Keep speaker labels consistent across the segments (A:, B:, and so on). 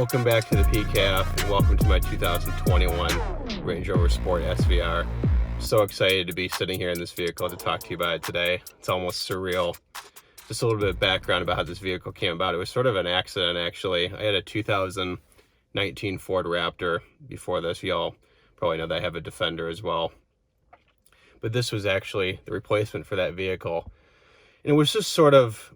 A: Welcome back to the PCAF and welcome to my 2021 Range Rover Sport SVR. I'm so excited to be sitting here in this vehicle to talk to you about it today. It's almost surreal. Just a little bit of background about how this vehicle came about. It was sort of an accident, actually. I had a 2019 Ford Raptor before this. Y'all probably know that I have a Defender as well. But this was actually the replacement for that vehicle. And it was just sort of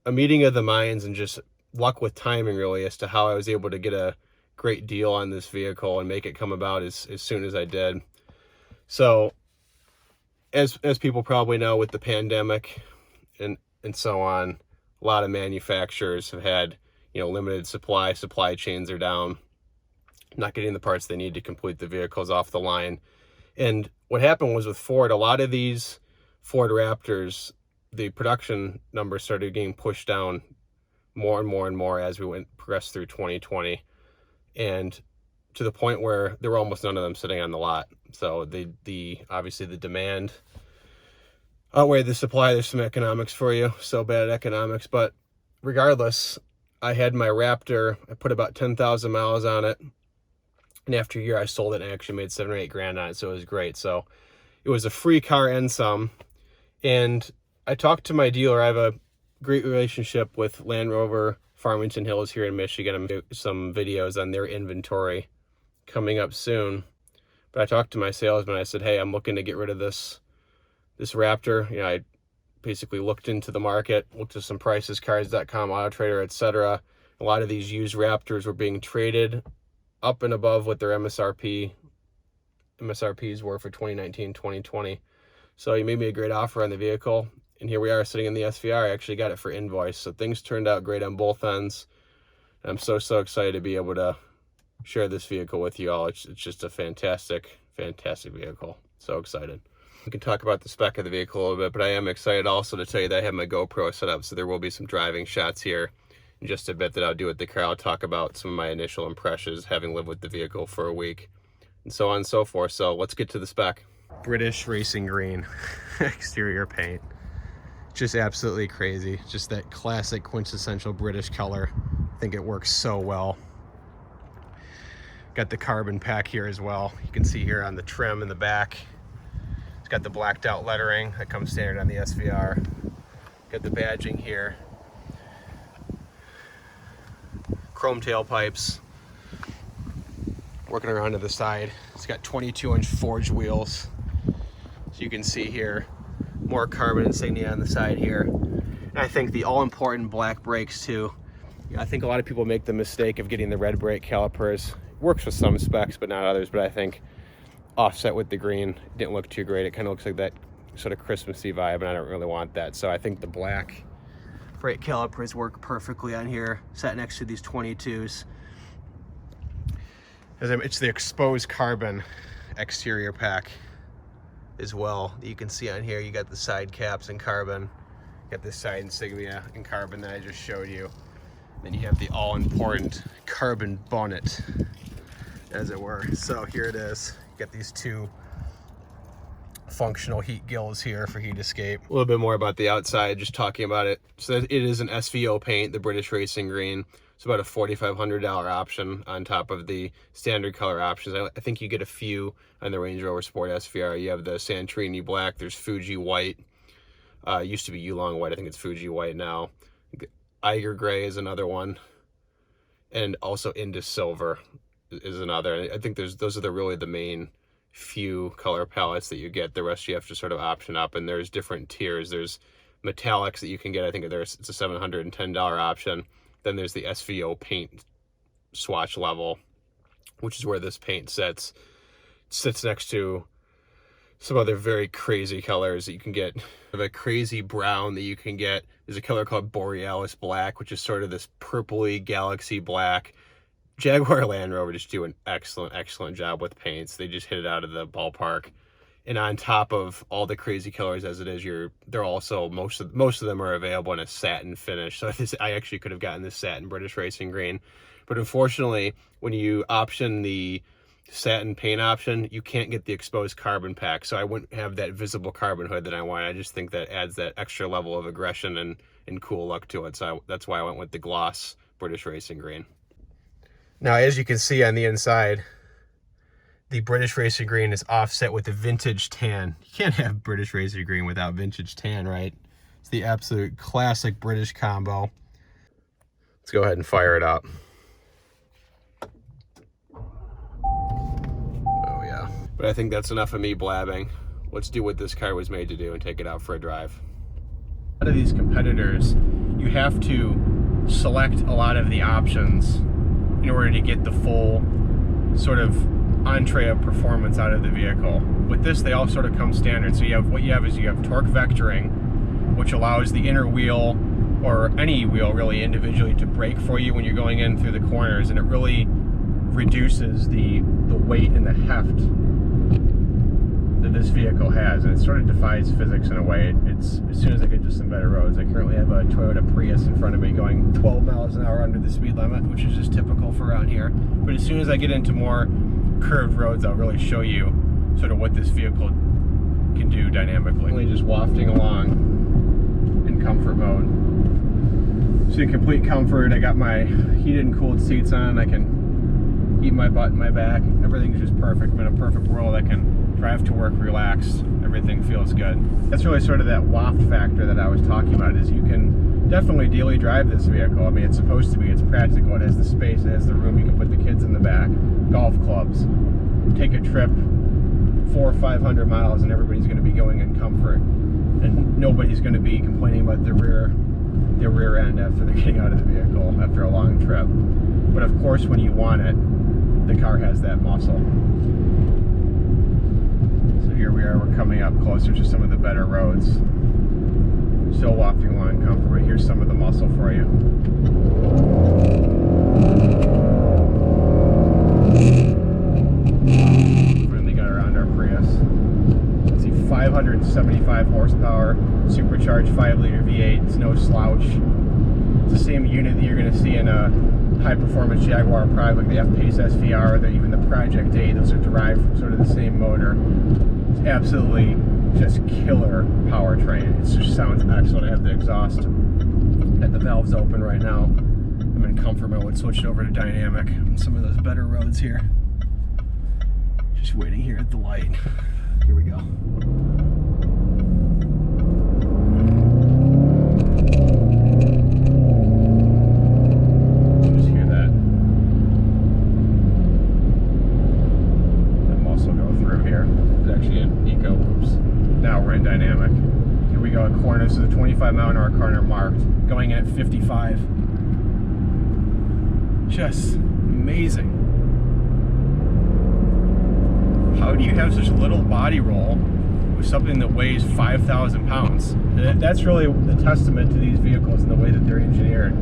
A: a meeting of the minds and just luck with timing, really, as to how I was able to get a great deal on this vehicle and make it come about as soon as I did. So as people probably know, with the pandemic and so on, a lot of manufacturers have had, limited supply chains are down, not getting the parts they need to complete the vehicles off the line. And what happened was with Ford, a lot of these Ford Raptors, the production numbers started getting pushed down more and more as we progressed through 2020, and to the point where there were almost none of them sitting on the lot. So obviously the demand outweighed the supply. There's some economics for you, so bad at economics, but regardless, I had my Raptor. I put about 10,000 miles on it, and after a year I sold it and actually made 7 or 8 grand on it, so it was great. So it was a free car and some. And I talked to my dealer. I have a great relationship with Land Rover Farmington Hills here in Michigan. I'm doing some videos on their inventory coming up soon. But I talked to my salesman. I said, hey, I'm looking to get rid of this Raptor. I basically looked into the market, looked at some prices, cars.com, Auto Trader, etc. A lot of these used Raptors were being traded up and above what their MSRPs were for 2019, 2020. So he made me a great offer on the vehicle. And here we are sitting in the SVR. I actually got it for invoice. So things turned out great on both ends. And I'm so excited to be able to share this vehicle with you all. It's just a fantastic vehicle. So excited. We can talk about the spec of the vehicle a little bit, but I am excited also to tell you that I have my GoPro set up. So there will be some driving shots here in just a bit that I'll do with the car. I'll talk about some of my initial impressions, having lived with the vehicle for a week, and so on and so forth. So let's get to the spec. British Racing Green exterior paint. Just absolutely crazy. Just that classic quintessential British color. I think it works so well. Got the carbon pack here as well. You can see here on the trim in the back. It's got the blacked out lettering that comes standard on the SVR. Got the badging here. Chrome tailpipes. Working around to the side. It's got 22-inch forged wheels. So you can see here, more carbon insignia on the side here. And I think the all-important black brakes too. I think a lot of people make the mistake of getting the red brake calipers. It works with some specs, but not others. But I think offset with the green didn't look too great. It kind of looks like that sort of Christmassy vibe, and I don't really want that. So I think the black brake calipers work perfectly on here, sat next to these 22s. It's the exposed carbon exterior pack as well that you can see on here. You got the side caps in carbon, got the side insignia in carbon that I just showed you. Then you have the all-important carbon bonnet, as it were. So here it is. You got these two functional heat gills here for heat escape. A little bit more about the outside, just talking about it. So it is an SVO paint, the British Racing Green. It's about a $4,500 option on top of the standard color options. I think you get a few on the Range Rover Sport SVR. You have the Santorini black, there's Fuji white. Used to be Yulong white, I think it's Fuji white now. Eiger gray is another one. And also Indus silver is another. I think those are really the main few color palettes that you get. The rest you have to sort of option up, and there's different tiers. There's metallics that you can get. I think it's a $710 option. Then there's the SVO paint swatch level, which is where this paint sits next to some other very crazy colors that you can get. A crazy brown that you can get. There's a color called Borealis Black, which is sort of this purpley galaxy black. Jaguar Land Rover just do an excellent job with paints. They just hit it out of the ballpark. And on top of all the crazy colors as it is, they're also, most of them are available in a satin finish. So I actually could have gotten this satin British Racing Green. But unfortunately, when you option the satin paint option, you can't get the exposed carbon pack. So I wouldn't have that visible carbon hood that I want. I just think that adds that extra level of aggression and cool look to it. So that's why I went with the gloss British Racing Green. Now, as you can see on the inside, the British Racer Green is offset with the vintage tan. You can't have British Racer Green without vintage tan, right? It's the absolute classic British combo. Let's go ahead and fire it up. Oh yeah. But I think that's enough of me blabbing. Let's do what this car was made to do and take it out for a drive. A lot of these competitors, you have to select a lot of the options in order to get the full sort of entree of performance out of the vehicle. With this, they all sort of come standard. So what you have is you have torque vectoring, which allows the inner wheel, or any wheel really individually, to brake for you when you're going in through the corners, and it really reduces the weight and the heft that this vehicle has, and it sort of defies physics in a way. It's as soon as I get to some better roads. I currently have a Toyota Prius in front of me going 12 miles an hour under the speed limit, which is just typical for around here. But as soon as I get into more curved roads, I'll really show you sort of what this vehicle can do dynamically. Really just wafting along in comfort mode. So in complete comfort, I got my heated and cooled seats on. I can heat my butt and my back. Everything's just perfect. I'm in a perfect world. I can drive to work relaxed. Everything feels good. That's really sort of that waft factor that I was talking about, is you can definitely daily drive this vehicle. I mean, it's supposed to be. It's practical. It has the space. It has the room. You can put the kids in the back. Golf clubs. Take a trip 400 or 500 miles and everybody's going to be going in comfort. And nobody's going to be complaining about their rear end after they're getting out of the vehicle after a long trip. But of course, when you want it, the car has that muscle. So here we are, we're coming up closer to some of the better roads. Still wafting along in comfort, but here's some of the muscle for you. Finally got around our Prius. Let's see, 575 horsepower, supercharged 5-liter V8. It's no slouch. It's the same unit that you're going to see in a high-performance Jaguar product like the F-Pace SVR, or even the Project 8. Those are derived from sort of the same motor. It's absolutely just killer powertrain. It just sounds excellent. I have the exhaust at the valves open right now. I'm in comfort mode. Switched over to dynamic on some of those better roads here. Just waiting here at the light. Here we go. Just hear that. That muscle go through here. It's actually an eco. Oops. Now we're in dynamic. Here we go at corner. This is a 25-mile-an-hour corner marked. Going in at 55. Just amazing. How do you have such little body roll with something that weighs 5,000 pounds? That's really the testament to these vehicles and the way that they're engineered.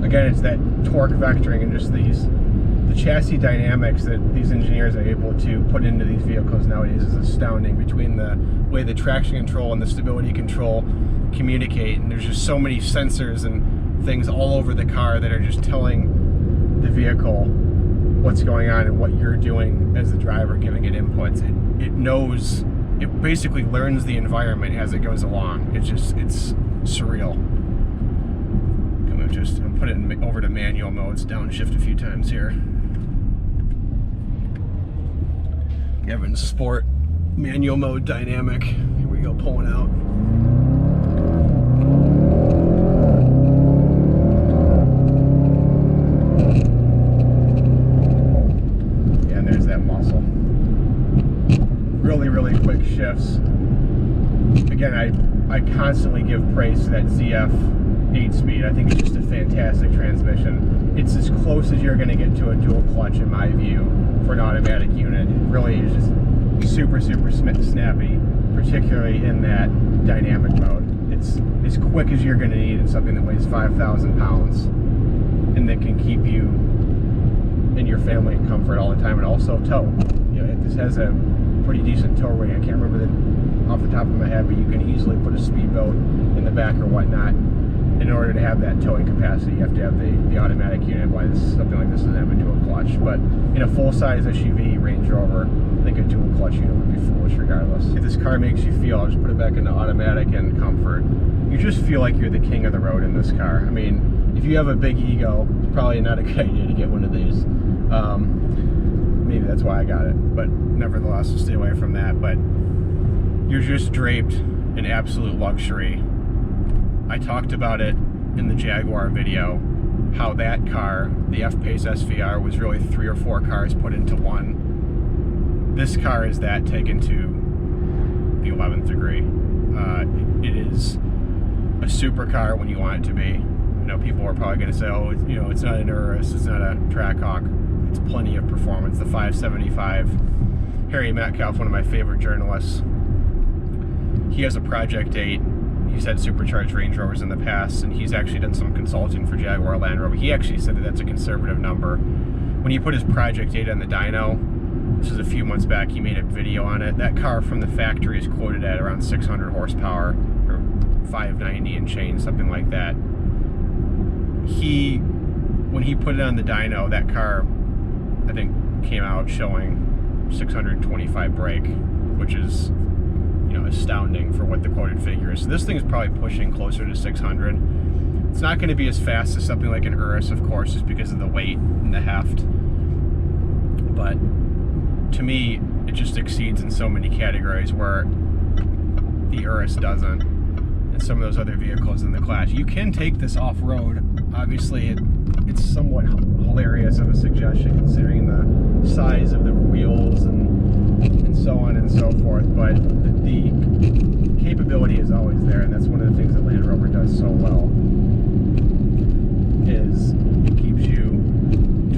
A: Again, it's that torque vectoring and just the chassis dynamics that these engineers are able to put into these vehicles nowadays is astounding, between the way the traction control and the stability control communicate. And there's just so many sensors and things all over the car that are just telling the vehicle what's going on and what you're doing as the driver, giving it inputs. It knows, it basically learns the environment as it goes along. It's surreal. I'm putting it over to manual mode. It's downshift a few times here. Having sport, manual mode, dynamic. Here we go, pulling out. Really quick shifts. Again, I constantly give praise to that ZF 8-speed. I think it's just a fantastic transmission. It's as close as you're going to get to a dual clutch in my view for an automatic unit. It really is just super snappy, particularly in that dynamic mode. It's as quick as you're going to need in something that weighs 5,000 pounds and that can keep you and your family in comfort all the time, and also tow. You know, this has a pretty decent tow rating. I can't remember off the top of my head, but you can easily put a speedboat in the back or whatnot. In order to have that towing capacity, you have to have the automatic unit. Why something like this doesn't have a dual clutch. But in a full-size SUV, Range Rover, I think a dual clutch unit would be foolish regardless. If this car makes you feel, I'll just put it back into automatic and comfort. You just feel like you're the king of the road in this car. I mean, if you have a big ego, it's probably not a good idea to get one of these. Maybe that's why I got it, but nevertheless, we'll stay away from that. But you're just draped in absolute luxury. I talked about it in the Jaguar video, how that car, the F-Pace SVR, was really 3 or 4 cars put into one. This car is that taken to the 11th degree. It is a supercar when you want it to be. You know, people are probably going to say, oh, you know, it's not an Urus, it's not a Trackhawk. It's plenty of performance. The 575. Harry Metcalf, one of my favorite journalists, he has a Project 8. He's had supercharged Range Rovers in the past, and he's actually done some consulting for Jaguar Land Rover. He actually said that that's a conservative number. When he put his Project 8 on the dyno, this was a few months back, he made a video on it. That car from the factory is quoted at around 600 horsepower, or 590 and change, something like that. When he put it on the dyno, that car, I think, came out showing 625 brake, which is, you know, astounding for what the quoted figure is. So this thing is probably pushing closer to 600. It's not going to be as fast as something like an Urus, of course, just because of the weight and the heft. But to me, it just exceeds in so many categories where the Urus doesn't, and some of those other vehicles in the class. You can take this off-road. Obviously, it's somewhat hilarious of a suggestion considering the size of the wheels and so on and so forth, but the capability is always there, and that's one of the things that Land Rover does so well, is it keeps you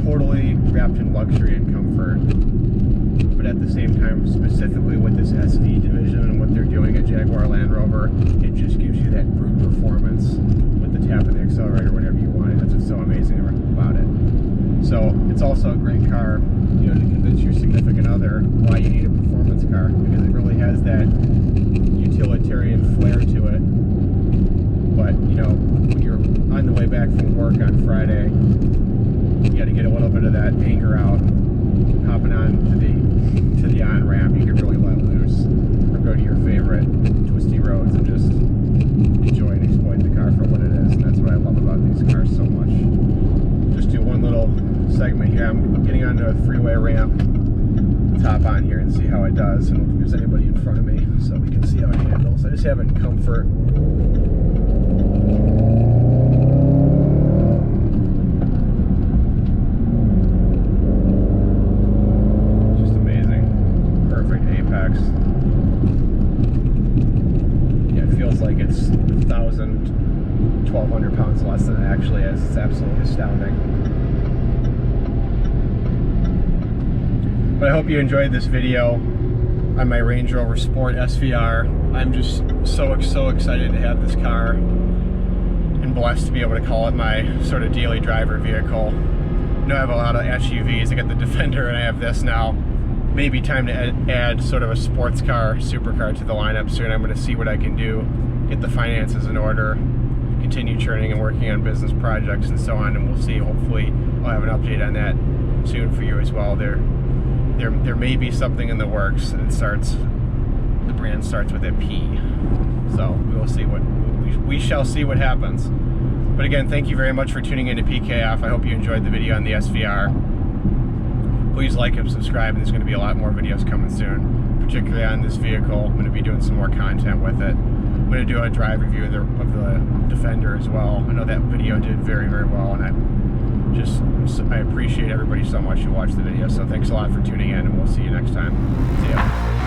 A: totally wrapped in luxury and comfort, but at the same time, specifically with this SV division and what they're doing at Jaguar Land Rover, it just gives you that brute performance with the tap of the accelerator whenever you want it. That's what's so amazing about it. So it's also a great car, you know, to convince your significant other why you need a performance car, because it really has that utilitarian flair to it. But, you know, when you're on the way back from work on Friday, you got to get a little bit of that anger out. Hopping on to the on-ramp, you can really let loose, or go to your favorite twisty roads and just enjoy and exploit the car for what it is. And that's what I love about these cars so much. Just do one little segment here. I'm getting onto a freeway ramp. Let's hop on here and see how it does, and if there's anybody in front of me, so we can see how it handles. I just have it in comfort. Just amazing. Perfect apex. Yeah, it feels like it's 1,000, 1,200 pounds less than it actually is. It's absolutely astounding. But I hope you enjoyed this video on my Range Rover Sport SVR. I'm just so excited to have this car, and blessed to be able to call it my sort of daily driver vehicle. You know, I have a lot of SUVs. I got the Defender and I have this now. Maybe time to add sort of a sports car, supercar to the lineup soon. I'm going to see what I can do, get the finances in order, continue churning and working on business projects and so on, and we'll see. Hopefully I'll have an update on that soon for you as well. There may be something in the works, and the brand starts with a P. So we will see we shall see what happens. But again, thank you very much for tuning into PKF. I hope you enjoyed the video on the SVR. Please like and subscribe, and there's going to be a lot more videos coming soon, particularly on this vehicle. I'm going to be doing some more content with it. I'm going to do a drive review of the Defender as well. I know that video did very, very well, and I appreciate everybody so much who watched the video. So thanks a lot for tuning in, and we'll see you next time. See ya.